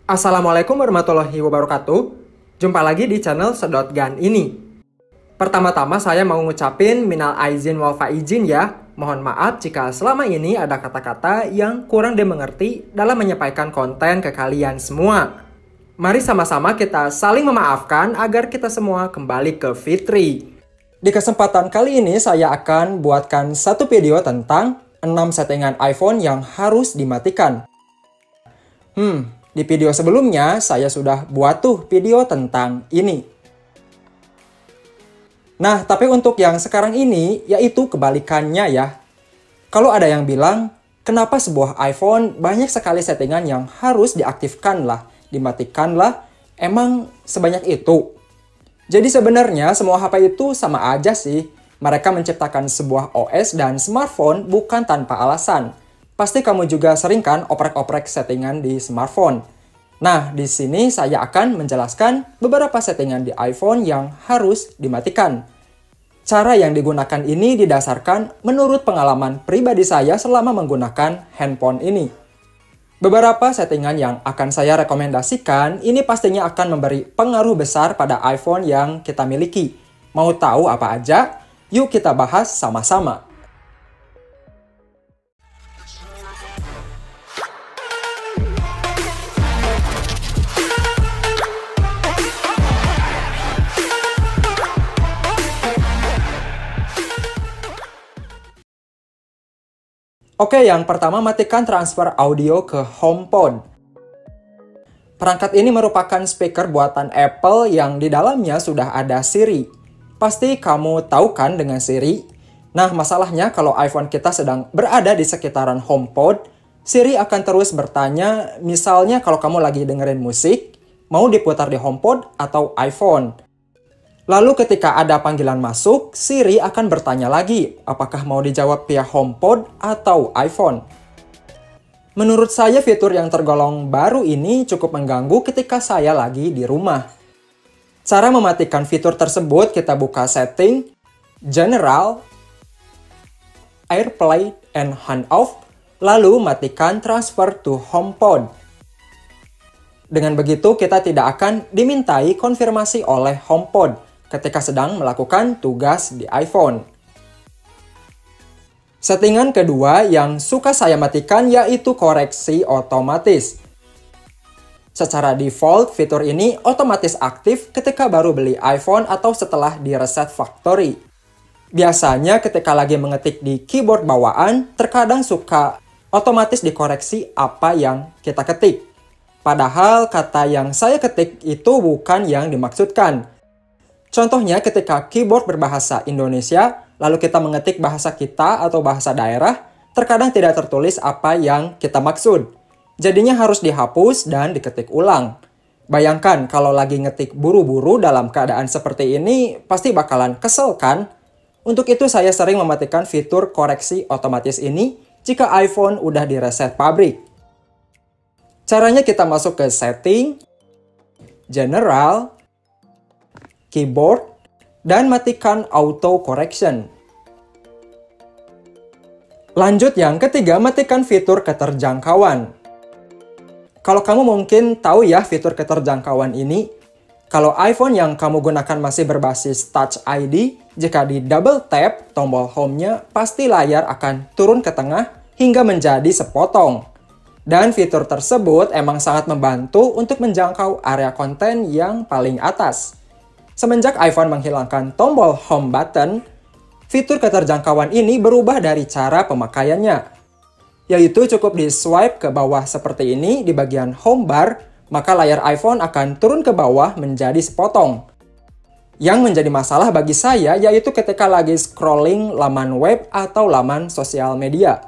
Assalamualaikum warahmatullahi wabarakatuh. Jumpa lagi di channel Sedot Gun ini. Pertama-tama saya mau ngucapin minal aizin wal faizin ya. Mohon maaf jika selama ini ada kata-kata yang kurang dimengerti dalam menyampaikan konten ke kalian semua. Mari sama-sama kita saling memaafkan agar kita semua kembali ke fitri. Di kesempatan kali ini saya akan buatkan satu video tentang 6 settingan iPhone yang harus dimatikan. Di video sebelumnya saya sudah buat tuh video tentang ini. Nah, tapi untuk yang sekarang ini yaitu kebalikannya ya. Kalau ada yang bilang, kenapa sebuah iPhone banyak sekali settingan yang harus diaktifkan lah, dimatikan lah, emang sebanyak itu? Jadi sebenarnya semua HP itu sama aja sih. Mereka menciptakan sebuah OS dan smartphone bukan tanpa alasan. Pasti kamu juga sering kan oprek-oprek settingan di smartphone. Nah, di sini saya akan menjelaskan beberapa settingan di iPhone yang harus dimatikan. Cara yang digunakan ini didasarkan menurut pengalaman pribadi saya selama menggunakan handphone ini. Beberapa settingan yang akan saya rekomendasikan ini pastinya akan memberi pengaruh besar pada iPhone yang kita miliki. Mau tahu apa aja? Yuk kita bahas sama-sama. Oke, yang pertama matikan transfer audio ke HomePod. Perangkat ini merupakan speaker buatan Apple yang di dalamnya sudah ada Siri. Pasti kamu tahu kan dengan Siri? Nah, masalahnya kalau iPhone kita sedang berada di sekitaran HomePod, Siri akan terus bertanya, misalnya kalau kamu lagi dengerin musik, mau diputar di HomePod atau iPhone. Lalu ketika ada panggilan masuk, Siri akan bertanya lagi, apakah mau dijawab via HomePod atau iPhone. Menurut saya fitur yang tergolong baru ini cukup mengganggu ketika saya lagi di rumah. Cara mematikan fitur tersebut kita buka setting, General, AirPlay and Handoff, lalu matikan Transfer to HomePod. Dengan begitu kita tidak akan dimintai konfirmasi oleh HomePod ketika sedang melakukan tugas di iPhone. Settingan kedua yang suka saya matikan yaitu koreksi otomatis. Secara default, fitur ini otomatis aktif ketika baru beli iPhone atau setelah di-reset factory. Biasanya ketika lagi mengetik di keyboard bawaan, terkadang suka otomatis dikoreksi apa yang kita ketik. Padahal kata yang saya ketik itu bukan yang dimaksudkan. Contohnya ketika keyboard berbahasa Indonesia, lalu kita mengetik bahasa kita atau bahasa daerah, terkadang tidak tertulis apa yang kita maksud. Jadinya harus dihapus dan diketik ulang. Bayangkan kalau lagi ngetik buru-buru dalam keadaan seperti ini, pasti bakalan kesel kan? Untuk itu saya sering mematikan fitur koreksi otomatis ini jika iPhone udah direset pabrik. Caranya kita masuk ke setting, General, Keyboard, dan matikan Auto Correction. Lanjut yang ketiga, matikan fitur keterjangkauan. Kalau kamu mungkin tahu ya fitur keterjangkauan ini, kalau iPhone yang kamu gunakan masih berbasis Touch ID, jika di double tap tombol home-nya, pasti layar akan turun ke tengah hingga menjadi sepotong. Dan fitur tersebut emang sangat membantu untuk menjangkau area konten yang paling atas. Semenjak iPhone menghilangkan tombol home button, fitur keterjangkauan ini berubah dari cara pemakaiannya. Yaitu cukup di swipe ke bawah seperti ini di bagian home bar, maka layar iPhone akan turun ke bawah menjadi sepotong. Yang menjadi masalah bagi saya yaitu ketika lagi scrolling laman web atau laman sosial media.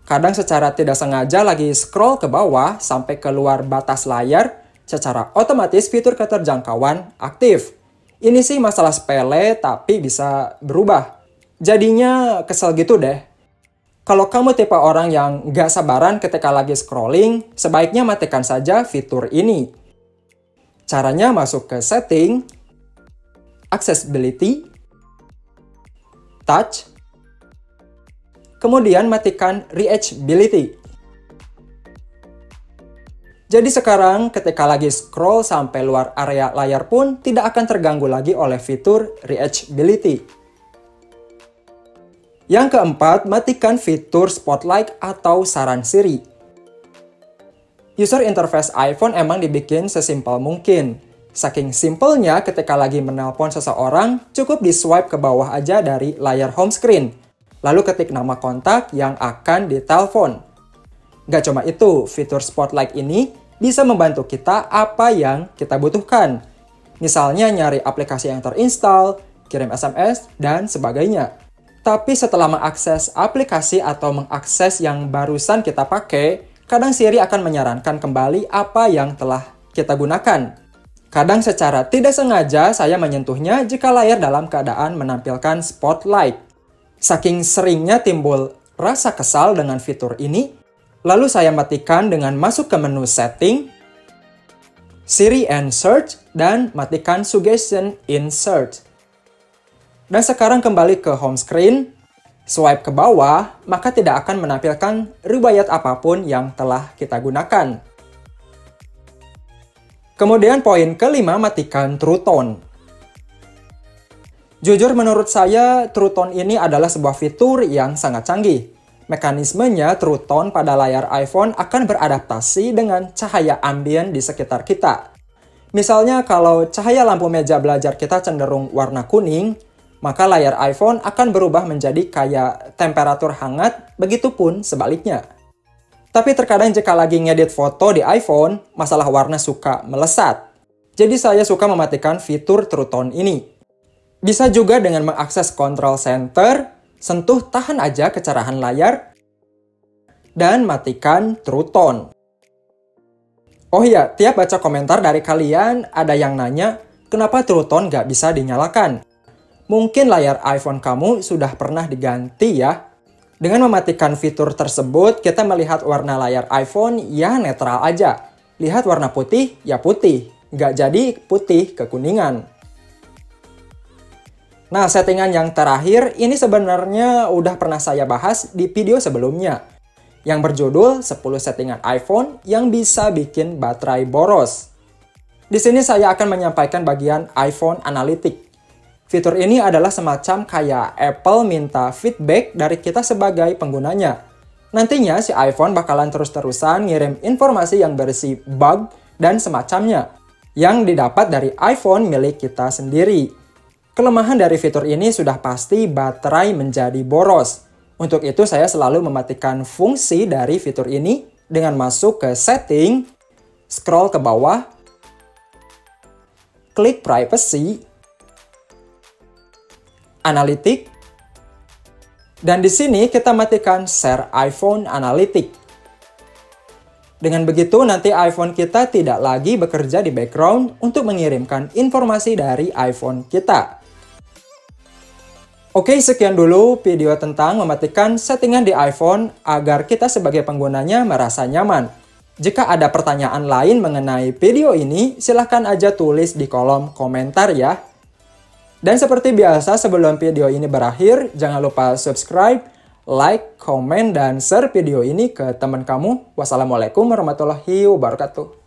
Kadang secara tidak sengaja lagi scroll ke bawah sampai keluar batas layar, secara otomatis fitur keterjangkauan aktif. Ini sih masalah sepele tapi bisa berubah. Jadinya kesel gitu deh. Kalau kamu tipe orang yang gak sabaran ketika lagi scrolling, sebaiknya matikan saja fitur ini. Caranya masuk ke setting, accessibility, touch, kemudian matikan reachability. Jadi sekarang ketika lagi scroll sampai luar area layar pun tidak akan terganggu lagi oleh fitur reachability. Yang keempat, matikan fitur spotlight atau saran Siri. User interface iPhone emang dibikin sesimpel mungkin. Saking simpelnya ketika lagi menelpon seseorang, cukup di swipe ke bawah aja dari layar home screen. Lalu ketik nama kontak yang akan ditelepon. Gak cuma itu, fitur spotlight ini bisa membantu kita apa yang kita butuhkan. Misalnya nyari aplikasi yang terinstall, kirim SMS, dan sebagainya. Tapi setelah mengakses aplikasi atau mengakses yang barusan kita pakai, kadang Siri akan menyarankan kembali apa yang telah kita gunakan. Kadang secara tidak sengaja saya menyentuhnya jika layar dalam keadaan menampilkan spotlight. Saking seringnya timbul rasa kesal dengan fitur ini, lalu saya matikan dengan masuk ke menu setting, Siri and Search, dan matikan suggestion in search. Dan sekarang kembali ke home screen, swipe ke bawah, maka tidak akan menampilkan riwayat apapun yang telah kita gunakan. Kemudian poin kelima, matikan True Tone. Jujur menurut saya, True Tone ini adalah sebuah fitur yang sangat canggih. Mekanismenya True Tone pada layar iPhone akan beradaptasi dengan cahaya ambien di sekitar kita. Misalnya kalau cahaya lampu meja belajar kita cenderung warna kuning, maka layar iPhone akan berubah menjadi kayak temperatur hangat, begitupun sebaliknya. Tapi terkadang jika lagi ngedit foto di iPhone, masalah warna suka melesat. Jadi saya suka mematikan fitur True Tone ini. Bisa juga dengan mengakses Control Center, sentuh tahan aja kecerahan layar, dan matikan True Tone. Oh iya, tiap baca komentar dari kalian, ada yang nanya, kenapa True Tone nggak bisa dinyalakan? Mungkin layar iPhone kamu sudah pernah diganti ya. Dengan mematikan fitur tersebut, kita melihat warna layar iPhone ya netral aja. Lihat warna putih, ya putih. Nggak jadi putih kekuningan. Nah, settingan yang terakhir ini sebenarnya udah pernah saya bahas di video sebelumnya, yang berjudul 10 settingan iPhone yang bisa bikin baterai boros. Di sini saya akan menyampaikan bagian iPhone Analytics. Fitur ini adalah semacam kayak Apple minta feedback dari kita sebagai penggunanya. Nantinya si iPhone bakalan terus-terusan ngirim informasi yang berisi bug dan semacamnya, yang didapat dari iPhone milik kita sendiri. Kelemahan dari fitur ini sudah pasti baterai menjadi boros. Untuk itu saya selalu mematikan fungsi dari fitur ini dengan masuk ke setting, scroll ke bawah, klik privacy, analytics, dan di sini kita matikan share iPhone Analytics. Dengan begitu nanti iPhone kita tidak lagi bekerja di background untuk mengirimkan informasi dari iPhone kita. Oke, sekian dulu video tentang mematikan settingan di iPhone agar kita sebagai penggunanya merasa nyaman. Jika ada pertanyaan lain mengenai video ini, silahkan aja tulis di kolom komentar ya. Dan seperti biasa sebelum video ini berakhir, jangan lupa subscribe, like, komen, dan share video ini ke teman kamu. Wassalamualaikum warahmatullahi wabarakatuh.